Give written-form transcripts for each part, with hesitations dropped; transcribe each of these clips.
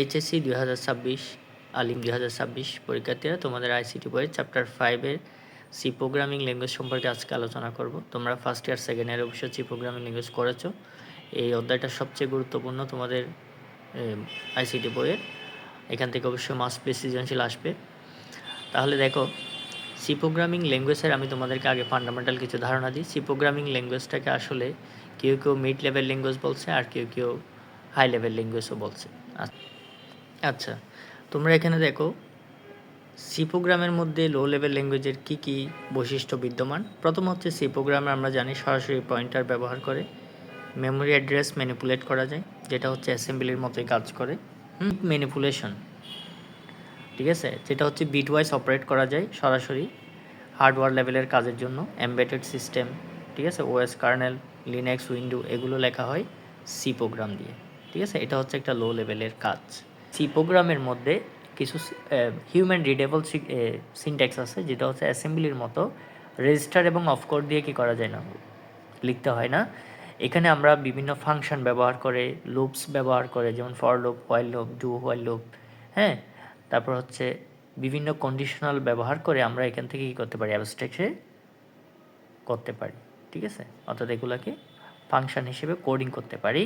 HSC 2026 আলিম 2026 পরীক্ষার্থীরা তোমাদের ICT বইয়ের চ্যাপ্টার 5-এর সি প্রোগ্রামিং ল্যাঙ্গুয়েজ সম্পর্কে আজকে আলোচনা করব। তোমরা ফার্স্ট ইয়ার সেকেন্ড ইয়ার অবশ্যই সি প্রোগ্রামিং ল্যাঙ্গুয়েজ করেছো। এই অধ্যায়টা সবচেয়ে গুরুত্বপূর্ণ তোমাদের আইসিটি বইয়ের। এখান থেকে অবশ্যই মাস্ট বি সৃজনশীল আসবে। তাহলে দেখো, সি প্রোগ্রামিং ল্যাঙ্গুয়েজের আমি তোমাদেরকে আগে ফান্ডামেন্টাল কিছু ধারণা দিই। সি প্রোগ্রামিং ল্যাঙ্গুয়েজটাকে আসলে কেউ কেউ মিড লেভেল ল্যাঙ্গুয়েজ বলছে, আর কেউ কেউ হাই লেভেল ল্যাঙ্গুয়েজও বলছে। আচ্ছা, তোমরা এখানে দেখো সি প্রোগ্রামের মধ্যে লো লেভেল ল্যাঙ্গুয়েজের কী কী বৈশিষ্ট্য বিদ্যমান। প্রথম হচ্ছে সি প্রোগ্রামে আমরা জানি সরাসরি পয়েন্টার ব্যবহার করে মেমোরি অ্যাড্রেস ম্যানিপুলেট করা যায়, যেটা হচ্ছে অ্যাসেম্বলির মতোই কাজ করে। ম্যানিপুলেশন, ঠিক আছে, যেটা হচ্ছে বিটওয়াইজ অপারেট করা যায় সরাসরি হার্ডওয়্যার লেভেলের কাজের জন্য। এমবেডেড সিস্টেম, ঠিক আছে, ওএস কার্নেল, লিনাক্স, উইন্ডো এগুলো লেখা হয় সি প্রোগ্রাম দিয়ে, ঠিক আছে। এটা হচ্ছে একটা লো লেভেলের কাজ। সি প্রোগ্রামের মধ্যে কিছু হিউম্যান রিডেবল সিনট্যাক্স আছে, যেটা হচ্ছে অ্যাসেম্বলির মতো রেজিস্টার এবং অফ কোড দিয়ে কী করা যায় না, লিখতে হয় না। এখানে আমরা বিভিন্ন ফাংশন ব্যবহার করে, লুপস ব্যবহার করে, যেমন for loop, while loop, do while loop, হ্যাঁ, তারপর হচ্ছে বিভিন্ন কন্ডিশনাল ব্যবহার করে আমরা এখান থেকে কী করতে পারি, অ্যাবস্ট্রাক্টে করতে পারি, ঠিক আছে। অর্থাৎ এগুলোকে ফাংশন হিসেবে কোডিং করতে পারি।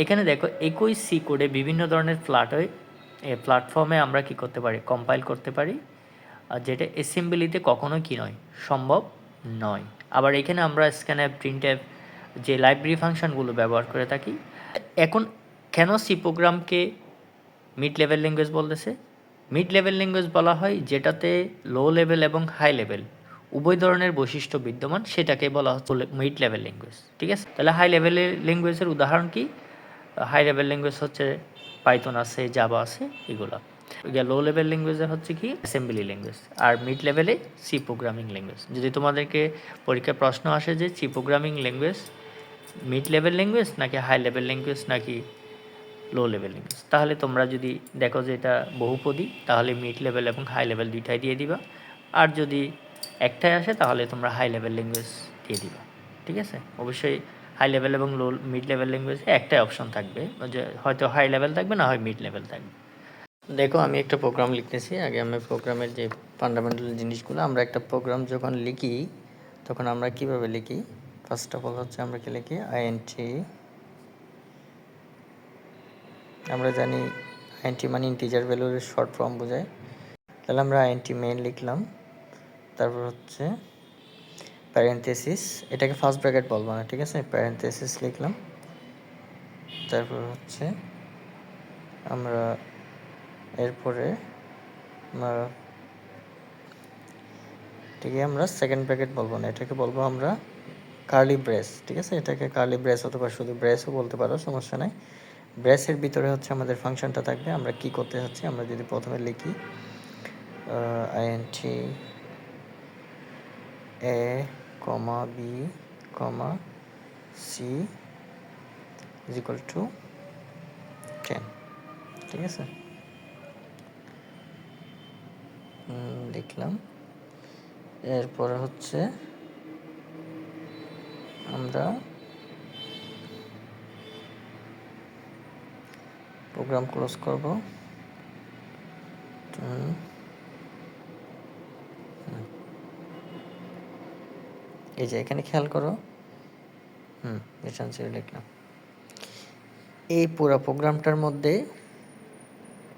এখানে দেখো একই সি কোডে বিভিন্ন ধরনের প্ল্যাটফর্মে আমরা কি করতে পারি, কম্পাইল করতে পারি, আর যেটা অ্যাসেম্বলিতে কখনোই কি নয়, সম্ভব নয়। আবার এখানে আমরা স্ক্যানএফ, প্রিন্টএফ যে লাইব্রেরি ফাংশনগুলো ব্যবহার করে থাকি। এখন কেন সি প্রোগ্রামকে মিড লেভেল ল্যাঙ্গুয়েজ বলতেছে? মিড লেভেল ল্যাঙ্গুয়েজ বলা হয় যেটাতে লো লেভেল এবং হাই লেভেল উভয় ধরনের বৈশিষ্ট্য বিদ্যমান, সেটাকে বলা হচ্ছে মিড লেভেল ল্যাঙ্গুয়েজ, ঠিক আছে। তাহলে হাই লেভেলের ল্যাঙ্গুয়েজের উদাহরণ কি? হাই লেভেল ল্যাঙ্গুয়েজ হচ্ছে পাইথন আছে, জাভা আছে, এগুলো। লো লেভেল ল্যাঙ্গুয়েজের হচ্ছে কি অ্যাসেম্বলি ল্যাঙ্গুয়েজ, আর মিড লেভেলে সি প্রোগ্রামিং ল্যাঙ্গুয়েজ। যদি তোমাদেরকে পরীক্ষায় প্রশ্ন আসে যে C programming language mid level language নাকি হাই লেভেল ল্যাঙ্গুয়েজ নাকি লো লেভেল ল্যাঙ্গুয়েজ, তাহলে তোমরা যদি দেখো যে এটা বহুপদী, তাহলে মিড লেভেল এবং হাই লেভেল দুইটাই দিয়ে দিবা। আর যদি একটাই আসে তাহলে তোমরা হাই লেভেল ল্যাঙ্গুয়েজ দিয়ে দিবা, ঠিক আছে। অবশ্যই হাই লেভেল এবং মিড লেভেল ল্যাঙ্গুয়েজে একটাই অপশন থাকবে, যে হয়তো হাই লেভেল থাকবে, না হয় মিড লেভেল থাকবে। দেখো, আমি একটা প্রোগ্রাম লিখতেছি। আগে আমি প্রোগ্রামের যে ফান্ডামেন্টাল জিনিসগুলো, আমরা একটা প্রোগ্রাম যখন লিখি তখন আমরা কিভাবে লিখি, ফার্স্ট অফ অল হচ্ছে আমরা কি লিখি, আইএনটি। আমরা জানি আইএনটি মানে ইন্টিজার ভ্যালুর শর্ট ফর্ম বোঝায়। তাহলে আমরা আইএনটি মেইন লিখলাম, তারপর হচ্ছে প্যারেন্থেসিস, এটাকে ফার্স্ট ব্র্যাকেট বলবো না, ঠিক আছে, প্যারেন্থেসিস লিখলাম। তারপর হচ্ছে আমরা এরপরে ঠিক আছে, আমরা সেকেন্ড ব্র্যাকেট বলবো না, এটাকে বলবো আমরা কার্লি ব্রেস, ঠিক আছে। এটাকে কার্লি ব্রেস অথবা শুধু ব্রেসও বলতে পারো, সমস্যা নাই। ব্রেসের ভিতরে হচ্ছে আমাদের ফাংশনটা থাকবে। আমরা কি করতে যাচ্ছি, আমরা যদি প্রথমে লিখি INT a comma b comma c is equal to 10, ঠিক আছে, লিখলাম। এরপরে হচ্ছে আমরা প্রোগ্রাম ক্লোজ করব। এই যে এখানে খেয়াল করো, লিখলাম। এই পুরো প্রোগ্রামটার মধ্যে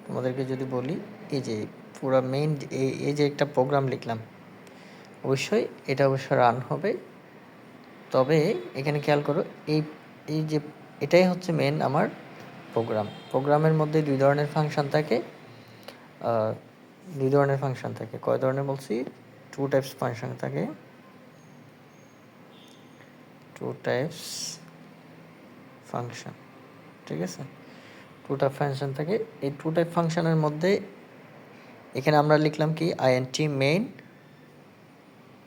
তোমাদেরকে যদি বলি, এই যে পুরো মেইন এই যে একটা প্রোগ্রাম লিখলাম, অবশ্যই এটা অবশ্যই রান হবে। তবে এখানে খেয়াল করো, এই যে এটাই হচ্ছে মেন আমার প্রোগ্রামের মধ্যে দুই ধরনের ফাংশন থাকে। কয় ধরনের বলছি, টু টাইপস ফাংশন থাকে, ঠিক আছে, টু টাইপ ফাংশন থাকে। এই টু টাইপ ফাংশনের মধ্যে এখানে আমরা লিখলাম কি আইএনটি মেইন,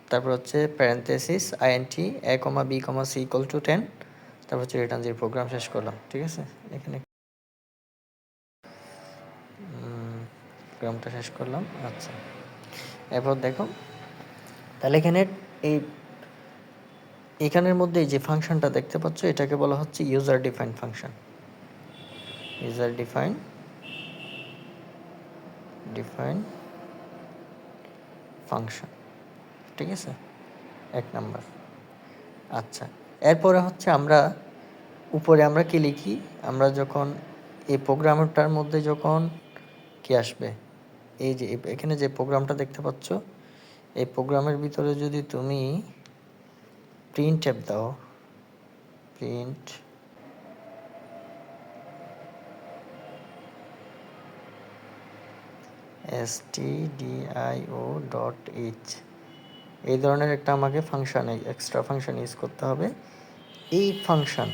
তারপর হচ্ছে parenthesis INT a comma b comma c equal to 10, তারপর হচ্ছে রিটার্ন যে প্রোগ্রাম শেষ করলাম, ঠিক আছে। এখানে প্রোগ্রামটা শেষ করলাম। আচ্ছা, এরপর দেখো, তাহলে এখানের মধ্যে যে ফাংশনটা দেখতে পাচ্ছ, এটাকে বলা হচ্ছে user define function. User define define function, ঠিক আছে, 1 নাম্বার। আচ্ছা, এরপরে হচ্ছে আমরা উপরে আমরা কি লিখি, আমরা যখন এই প্রোগ্রামটার মধ্যে যখন কি আসবে, এই যে এখানে যে প্রোগ্রামটা দেখতে পাচ্ছ, এই প্রোগ্রামের ভিতরে যদি তুমি প্রিন্ট ট্যাব দাও, প্রিন্ট stdio.h এই ধরনের একটা আমাকে ফাংশন, এক্সট্রা ফাংশন ইউজ করতে হবে। এই ফাংশন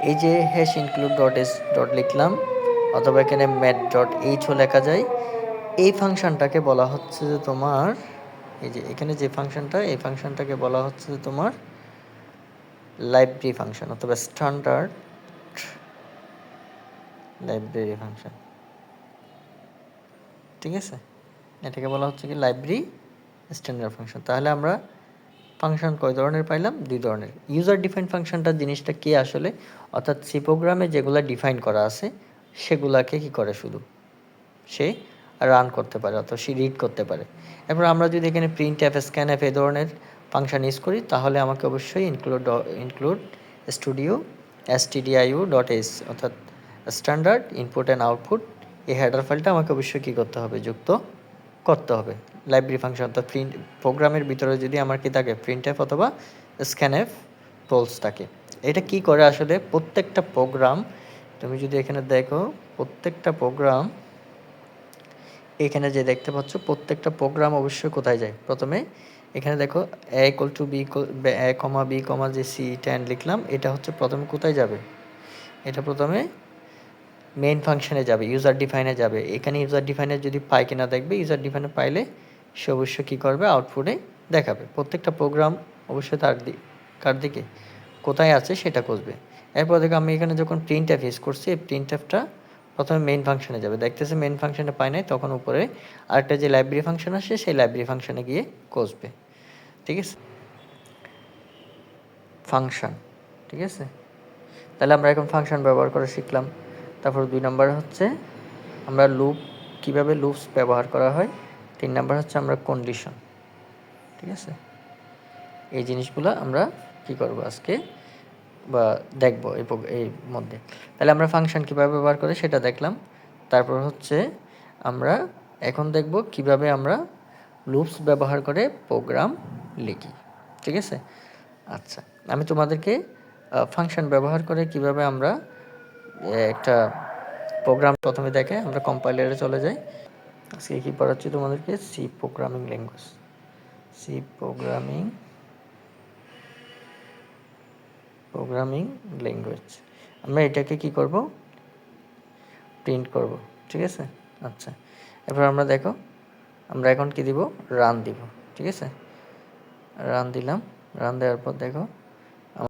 এই যে hash include dot S dot লিখলাম, অথবা এখানে ম্যাথ ডট এইচও লেখা যায়, এই ফাংশনটাকে বলা হচ্ছে যে তোমার, এই যে এখানে যে ফাংশনটা, এই ফাংশনটাকে বলা হচ্ছে যে তোমার লাইব্রেরি ফাংশন অথবা স্ট্যান্ডার্ড লাইব্রেরি ফাংশন, ঠিক আছে, এটাকে বলা হচ্ছে কি লাইব্রেরি স্ট্যান্ডার্ড ফাংশন। তাহলে আমরা ফাংশন কয় ধরনের পাইলাম? 2 ধরনের। ইউজার ডিফাইন ফাংশনটা জিনিসটা কি আসলে, অর্থাৎ সি প্রোগ্রামে যেগুলো ডিফাইন করা আছে সেগুলাকে কি করে, শুধু সে রান করতে পারে অথবা সে রিড করতে পারে। এরপর আমরা যদি এখানে প্রিন্ট এফ, স্ক্যান এফ এই ধরনের ফাংশন ইউজ করি, তাহলে আমাকে অবশ্যই ইনক্লুড স্টুডিও stdio.h অর্থাৎ স্ট্যান্ডার্ড ইনপুট অ্যান্ড আউটপুট, এই হেডার ফাইলটা আমাকে অবশ্যই কী করতে হবে, যুক্ত করতে হবে। লাইব্রেরি ফাংশন অর্থাৎ প্রিন্ট প্রোগ্রামের ভিতরে যদি আমার কি থাকে, প্রিন্ট এফ অথবা স্ক্যান এফ টোলস থাকে। এটা কি করে আসলে, প্রত্যেকটা প্রোগ্রাম তুমি যদি এখানে দেখো, প্রত্যেকটা প্রোগ্রাম এখানে যে দেখতে পাচ্ছ, প্রত্যেকটা প্রোগ্রাম অবশ্যই কোথায় যায়, প্রথমে এখানে দেখো a = b, a, b, যে c10 লিখলাম, এটা হচ্ছে প্রথমে কোথায় যাবে, এটা প্রথমে মেইন ফাংশনে যাবে, ইউজার ডিফাইনে যাবে। এখানে ইউজার ডিফাইনে যদি পায় কিনা দেখবে, ইউজার ডিফাইনে পাইলে সে অবশ্যই কী করবে, আউটপুটে দেখাবে। প্রত্যেকটা প্রোগ্রাম অবশ্যই কার দিকে কোথায় আছে সেটা খুঁজবে। এরপর দেখো আমি এখানে যখন প্রিন্ট এফ ইউজ করছি, এই প্রিন্ট এফটা প্রথমে মেইন ফাংশনে যাবে, দেখতেছে মেইন ফাংশনে পায় নাই, তখন উপরে আরেকটা যে লাইব্রেরি ফাংশন আসে সেই লাইব্রেরি ফাংশনে গিয়ে খুঁজবে, ঠিক আছে, ফাংশন, ঠিক আছে। তাহলে আমরা এখন ফাংশন ব্যবহার করে শিখলাম। তারপর 2 নাম্বার হচ্ছে আমরা লুপ, কিভাবে লুপস ব্যবহার করা হয়। 3 নাম্বার হচ্ছে আমরা কন্ডিশন, ঠিক আছে। এই জিনিসগুলো আমরা কি করব আজকে বা দেখব এই মধ্যে। তাহলে আমরা ফাংশন কিভাবে ব্যবহার করি সেটা দেখলাম। তারপর হচ্ছে আমরা এখন দেখব কিভাবে আমরা লুপস ব্যবহার করে প্রোগ্রাম লিখি, ঠিক আছে। আচ্ছা, আমি তোমাদেরকে ফাংশন ব্যবহার করে কিভাবে আমরা একটা প্রোগ্রাম প্রথমে দেখে আমরা কম্পাইলারে চলে যাই। আজকে কি পড়াচ্ছি তোমাদেরকে, C programming language, C programming language. আমরা এটাকে কি করব, প্রিন্ট করব, ঠিক আছে। আচ্ছা, এবার আমরা দেখো, আমরা এখন কি দিব, রান দিব, ঠিক আছে। রান দিলাম, রান দেওয়ার পর দেখো